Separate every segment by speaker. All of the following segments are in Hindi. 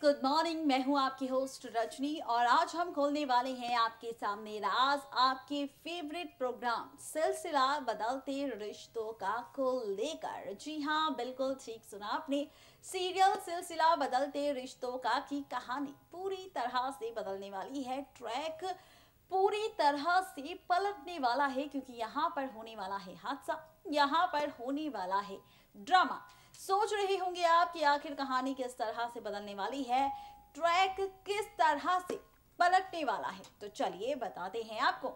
Speaker 1: Good morning. मैं हूं आपकी होस्ट रजनी और आज हम खोलने वाले हैं आपके सामने राज आपके फेवरेट प्रोग्राम सिलसिला बदलते रिश्तों का को लेकर। जी हां, बिल्कुल ठीक सुना आपने। सीरियल सिलसिला बदलते रिश्तों का की कहानी पूरी तरह से बदलने वाली है। ट्रैक पूरी तरह से पलटने वाला है क्योंकि यहाँ पर होने वाला है हादसा, यहाँ पर होने वाला है ड्रामा। सोच रहे होंगे आप कि आखिर कहानी किस तरह से बदलने वाली है, ट्रैक किस तरह से पलटने वाला है, तो चलिए बताते हैं आपको।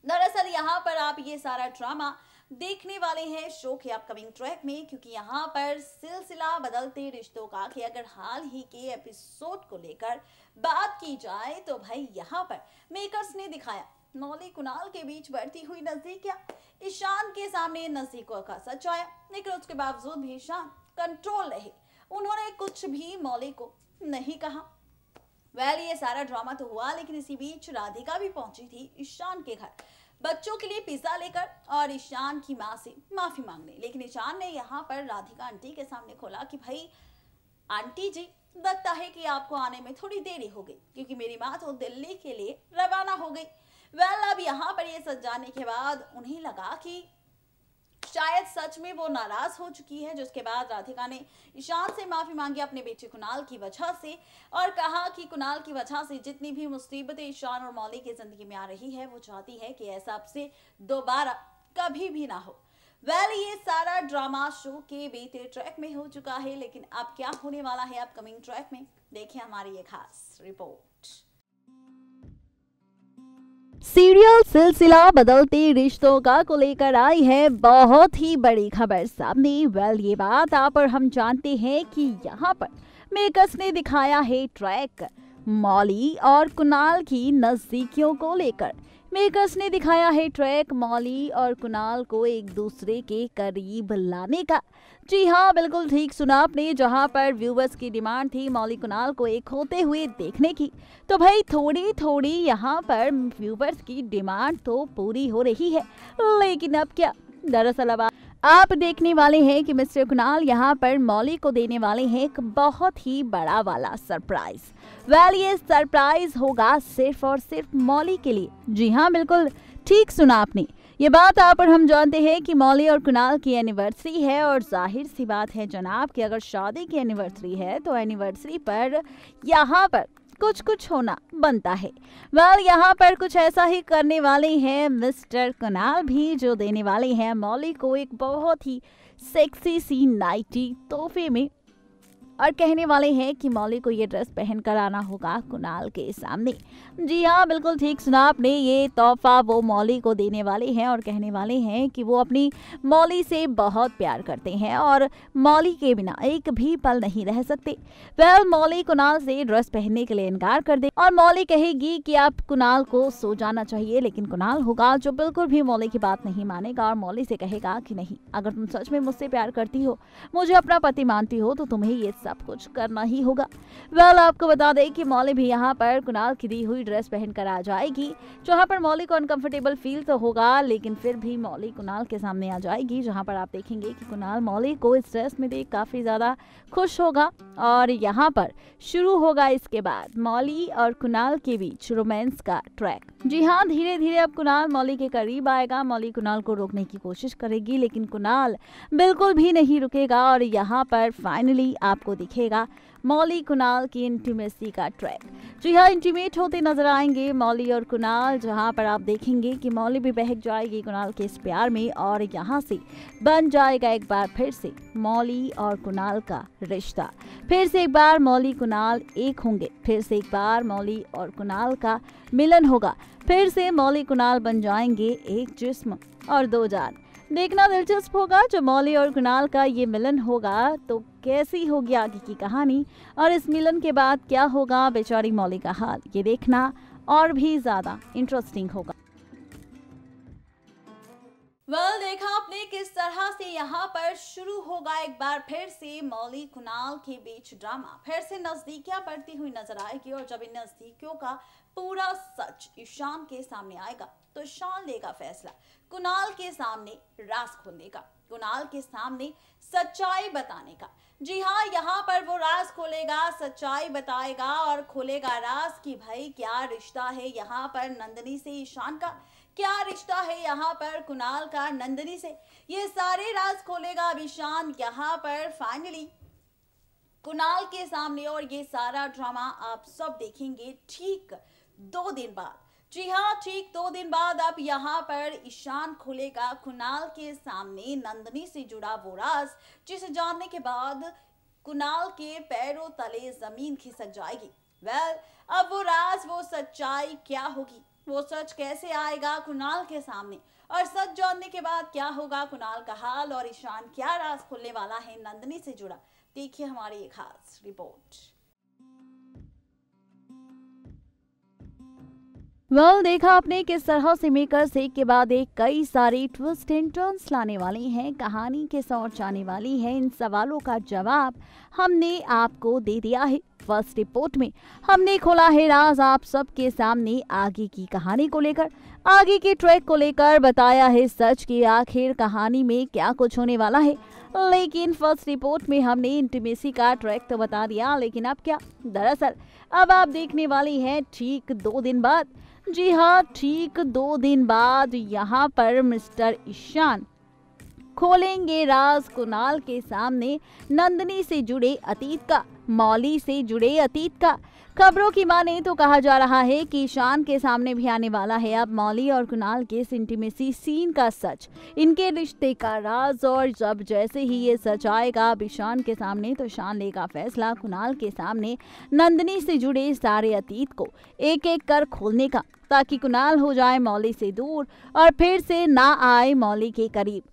Speaker 1: दरअसल यहाँ पर आप ये सारा ड्रामा देखने वाले हैं शो के अपकमिंग ट्रैक में, क्योंकि यहाँ पर सिलसिला बदलते रिश्तों का कि अगर हाल ही के एपिसोड को लेकर बात की जाए तो भाई यहाँ पर मेकर्स ने दिखाया मौली कुणाल के बीच बढ़ती हुई नजदीकियां। ईशान के सामने नजदीकों का सच आया, लेकिन उसके बावजूद भी ईशान कंट्रोल रहे, उन्होंने कुछ भी मौली को नहीं कहा। ये सारा ड्रामा तो हुआ, लेकिन इसी बीच राधिका भी पहुंची थी ईशान के घर बच्चों के लिए पिज्जा लेकर और ईशान की माँ से माफी मांगने। लेकिन ईशान ने यहाँ पर राधिका आंटी के सामने खोला कि भाई आंटी जी, लगता है कि आपको आने में थोड़ी देरी हो गई क्योंकि मेरी माँ तो दिल्ली के लिए रवाना हो गई। अब यहाँ पर ये सच जानने के बाद उन्हें लगा कि शायद सच में वो नाराज हो चुकी है, जिसके बाद राधिका ने ईशान से माफी मांगी अपने बेटे कुणाल की वजह से और कहा कि कुणाल की वजह से जितनी भी मुसीबतें ईशान और मौली की जिंदगी में आ रही है, वो चाहती है कि ऐसा अब से दोबारा कभी भी ना हो। ये सारा ड्रामा शो के बीते ट्रैक में हो चुका है, लेकिन अब क्या होने वाला है अपकमिंग ट्रैक में, देखिए हमारी ये खास रिपोर्ट।
Speaker 2: सीरियल सिलसिला बदलते रिश्तों का को लेकर आई है बहुत ही बड़ी खबर सामने। ये बात आप और हम जानते हैं कि यहाँ पर मेकर्स ने दिखाया है ट्रैक मौली और कुणाल की नजदीकियों को लेकर। मेकर्स ने दिखाया है ट्रैक मौली और कुणाल को एक दूसरे के करीब लाने का। जी हाँ, बिल्कुल ठीक सुना आपने। जहां पर व्यूवर्स की डिमांड थी मौली कुणाल को एक होते हुए देखने की, तो भाई थोड़ी थोड़ी यहाँ पर व्यूवर्स की डिमांड तो पूरी हो रही है। लेकिन अब क्या, दरअसल अब आप देखने वाले हैं कि मिस्टर कुणाल यहाँ पर मौली को देने वाले हैं एक बहुत ही बड़ा वाला सरप्राइज। ये सरप्राइज होगा सिर्फ और सिर्फ मौली के लिए। जी हाँ, बिल्कुल ठीक सुना आपने। ये बात आप और हम जानते हैं कि मौली और कुणाल की एनिवर्सरी है और जाहिर सी बात है जनाब कि अगर शादी की एनिवर्सरी है तो एनिवर्सरी पर यहाँ पर कुछ कुछ होना बनता है। यहाँ पर कुछ ऐसा ही करने वाले हैं मिस्टर कुणाल भी, जो देने वाले हैं मौली को एक बहुत ही सेक्सी सी नाइटी तोहफे में और कहने वाले हैं कि मौली को ये ड्रेस पहन कर आना होगा कुणाल के सामने। जी हाँ, बिल्कुल ठीक सुना आपने। ये तोहफा वो मौली को देने वाले हैं और कहने वाले हैं कि वो अपनी मौली से बहुत प्यार करते हैं और मौली के बिना एक भी पल नहीं रह सकते। मौली कुणाल से ड्रेस पहनने के लिए इनकार कर दे और मौली कहेगी कि आप कुणाल को सो जाना चाहिए, लेकिन कुणाल होगा जो बिल्कुल भी मौली की बात नहीं मानेगा और मौली से कहेगा कि नहीं, अगर तुम सच में मुझसे प्यार करती हो, मुझे अपना पति मानती हो, तो तुम्हें ये सब कुछ करना ही होगा। आपको बता दें कि मौली भी यहाँ पर कुणाल की दी हुई ड्रेस पहनकर आ जाएगी। जहाँ पर मौली को अनकंफर्टेबल फील तो होगा, लेकिन फिर भी मौली कुणाल के सामने आ जाएगी, जहाँ पर आप देखेंगे कि कुणाल मौली को इस ड्रेस में देख काफी ज्यादा खुश होगा और यहाँ पर शुरू होगा इसके बाद मौली और कुणाल के बीच रोमांस का ट्रैक। जी हाँ, धीरे धीरे अब कुणाल मौली के करीब आएगा। मौली कुणाल को रोकने की कोशिश करेगी, लेकिन कुणाल बिल्कुल भी नहीं रुकेगा और यहाँ पर फाइनली आपको दिखेगा मौली कुणाल की इंटीमेसी का ट्रैक। जी हाँ, इंटीमेट होते नजर आएंगे मौली और कुणाल, जहाँ पर आप देखेंगे कि मौली भी बहक जाएगी कुणाल के इस प्यार में और यहाँ से बन जाएगा एक बार फिर से मौली और कुणाल का रिश्ता। फिर से एक बार मौली कुणाल एक होंगे, फिर से एक बार मौली और कुणाल का मिलन होगा, फिर से मौली कुणाल बन जाएंगे एक जिस्म और दो जान। देखना दिलचस्प होगा जो मौली और कुणाल का ये मिलन होगा तो कैसी होगी आगे की कहानी और इस मिलन के बाद क्या होगा बेचारी मौली का हाल, ये देखना और भी ज्यादा इंटरेस्टिंग होगा।
Speaker 1: देखा आपने किस तरह से यहाँ पर शुरू होगा एक बार फिर से मौली कुणाल के बीच ड्रामा। फिर से नजदीकियां बढ़ती हुई नजर आएगी और जब इन नजदीकियों का पूरा सच ईशान के सामने आएगा तो ईशान लेगा फैसला कुणाल के सामने राज खोलने का। कुणाल के सामने सच्चाई बताने का। जी हाँ, यहाँ पर वो राज खोलेगा, सच्चाई बताएगा और खोलेगा राज कि भाई क्या रिश्ता है यहाँ पर नंदिनी से ईशान का, क्या रिश्ता है यहाँ पर कुणाल का नंदिनी से। ये सारे राज खोलेगा अब ईशान यहाँ पर फाइनली कुणाल के सामने, और ये सारा ड्रामा आप सब देखेंगे ठीक 2 दिन बाद। जी हाँ, ठीक 2 दिन बाद अब यहाँ पर ईशान खोलेगा कुणाल के सामने नंदिनी से जुड़ा वो राज, जिसे जानने के बाद कुणाल के पैरों तले जमीन खिसक जाएगी। अब वो राज, वो सच्चाई क्या होगी, वो सच कैसे आएगा कुणाल के सामने, और सच जानने के बाद क्या होगा कुणाल का हाल, और ईशान क्या राज खोलने वाला है नंदिनी से जुड़ा, देखिए हमारी एक खास रिपोर्ट।
Speaker 2: देखा आपने किस तरह से मेकर्स एक के बाद एक कई सारे ट्विस्ट एंड टर्न्स लाने वाले हैं, कहानी किस ओर जाने वाली है, इन सवालों का जवाब हमने आपको दे दिया है। फर्स्ट रिपोर्ट में हमने खोला है राज आप सबके सामने आगे की कहानी को लेकर, आगे के ट्रैक को लेकर बताया है सच की आखिर कहानी में क्या कुछ होने वाला है। लेकिन फर्स्ट रिपोर्ट में हमने इंटीमेसी का ट्रैक तो बता दिया, लेकिन अब क्या, दरअसल अब आप देखने वाली हैं ठीक 2 दिन बाद। जी हाँ, ठीक 2 दिन बाद यहाँ पर मिस्टर ईशान खोलेंगे राज कुणाल के सामने नंदिनी से जुड़े अतीत का, मौली से जुड़े अतीत का। खबरों की माने तो कहा जा रहा है कि ईशान के सामने भी आने वाला है अब मौली और कुणाल के इंटीमेसी सीन का सच, इनके रिश्ते का राज। और जब जैसे ही ये सच आएगा अब ईशान के सामने, तो ईशान लेगा फैसला कुणाल के सामने नंदिनी से जुड़े सारे अतीत को एक एक कर खोलने का, ताकि कुणाल हो जाए मौली से दूर और फिर से ना आए मौली के करीब।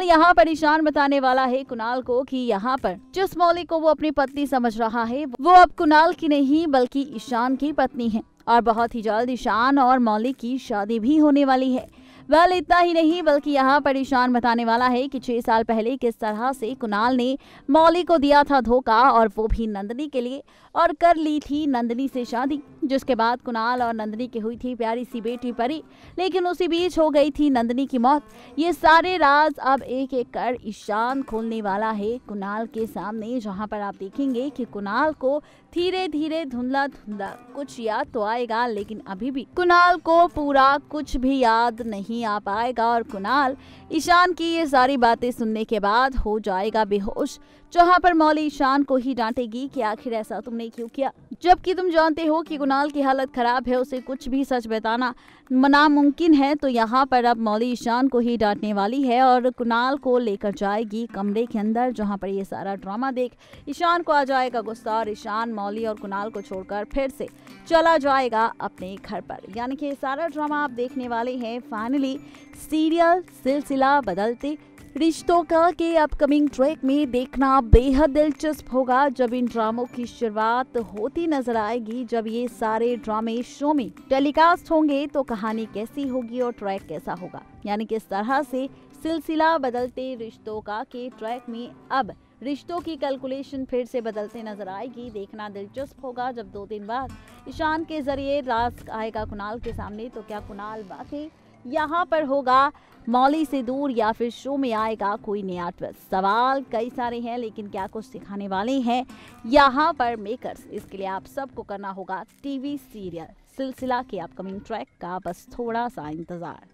Speaker 2: यहाँ पर ईशान बताने वाला है कुणाल को कि यहाँ पर जिस मौली को वो अपनी पत्नी समझ रहा है वो अब कुणाल की नहीं बल्कि ईशान की पत्नी है, और बहुत ही जल्द ईशान और मौली की शादी भी होने वाली है। इतना ही नहीं बल्कि यहाँ पर ईशान बताने वाला है कि 6 साल पहले किस तरह से कुणाल ने मौली को दिया था धोखा, और वो भी नंदिनी के लिए, और कर ली थी नंदिनी से शादी, जिसके बाद कुणाल और नंदिनी की हुई थी प्यारी सी बेटी परी, लेकिन उसी बीच हो गई थी नंदिनी की मौत। ये सारे राज अब एक एक कर ईशान खोलने वाला है कुणाल के सामने, जहाँ पर आप देखेंगे कि कुणाल को धीरे धीरे धुंधला धुंधला कुछ याद तो आएगा, लेकिन अभी भी कुणाल को पूरा कुछ भी याद नहीं आ पाएगा, और कुणाल ईशान की ये सारी बातें सुनने के बाद हो जाएगा बेहोश, जहाँ पर मौली ईशान को ही डांटेगी कि आखिर ऐसा तुमने क्यों किया, जबकि तुम जानते हो कि कुणाल की हालत खराब है, उसे कुछ भी सच बताना नामुमकिन है। तो यहाँ पर अब मौली ईशान को ही डांटने वाली है और कुणाल को लेकर जाएगी कमरे के अंदर, जहाँ पर ये सारा ड्रामा देख ईशान को आ जाएगा गुस्सा, और ईशान मौली और कुणाल को छोड़कर फिर से चला जाएगा अपने घर पर। यानी कि सारा ड्रामा आप देखने वाले हैं फाइनली सीरियल सिलसिला बदलते रिश्तों का के अपकमिंग ट्रैक में देखना बेहद दिलचस्प होगा, जब इन ड्रामों की शुरुआत होती नजर आएगी। जब ये सारे ड्रामे शो में टेलीकास्ट होंगे तो कहानी कैसी होगी और ट्रैक कैसा होगा, यानी किस तरह से सिलसिला बदलते रिश्तों का के ट्रैक में अब रिश्तों की कैलकुलेशन फिर से बदलते नजर आएगी। देखना दिलचस्प होगा जब 2 दिन बाद ईशान के जरिए राज आएगा कुणाल के सामने, तो क्या कुणाल वाकई यहाँ पर होगा मौली से दूर, या फिर शो में आएगा कोई नया ट्विस्ट। सवाल कई सारे हैं, लेकिन क्या कुछ सिखाने वाले हैं यहाँ पर मेकर्स, इसके लिए आप सबको करना होगा टीवी सीरियल सिलसिला के अपकमिंग ट्रैक का बस थोड़ा सा इंतजार।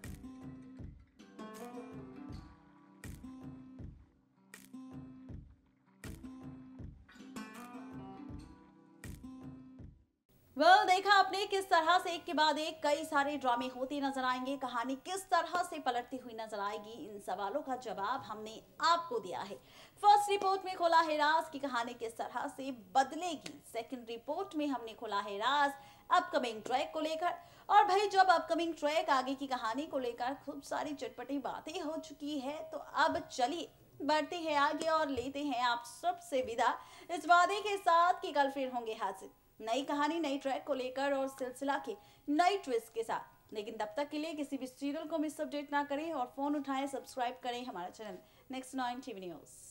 Speaker 1: देखा आपने किस तरह से एक के बाद एक कई सारे ड्रामे होते नजर आएंगे, कहानी किस तरह से पलटती हुई नजर आएगी, इन सवालों का जवाब हमने आपको दिया है। फर्स्ट रिपोर्ट में खोला है राज की कहानी किस तरह से बदलेगी, सेकंड रिपोर्ट में हमने खोला है राज अपकमिंग ट्रैक को लेकर, और भाई जब अपकमिंग ट्रैक आगे की कहानी को लेकर खूब सारी चटपटी बातें हो चुकी है, तो अब चलिए बढ़ते हैं आगे और लेते हैं आप सबसे विदा इस वादे के साथ कि कल फिर होंगे हाजिर नई कहानी नई ट्रैक को लेकर और सिलसिला के नई ट्विस्ट के साथ। लेकिन तब तक के लिए किसी भी सीरियल को मिस अपडेट ना करें और फोन उठाएं, सब्सक्राइब करें हमारा चैनल नेक्स्ट 9 टीवी न्यूज।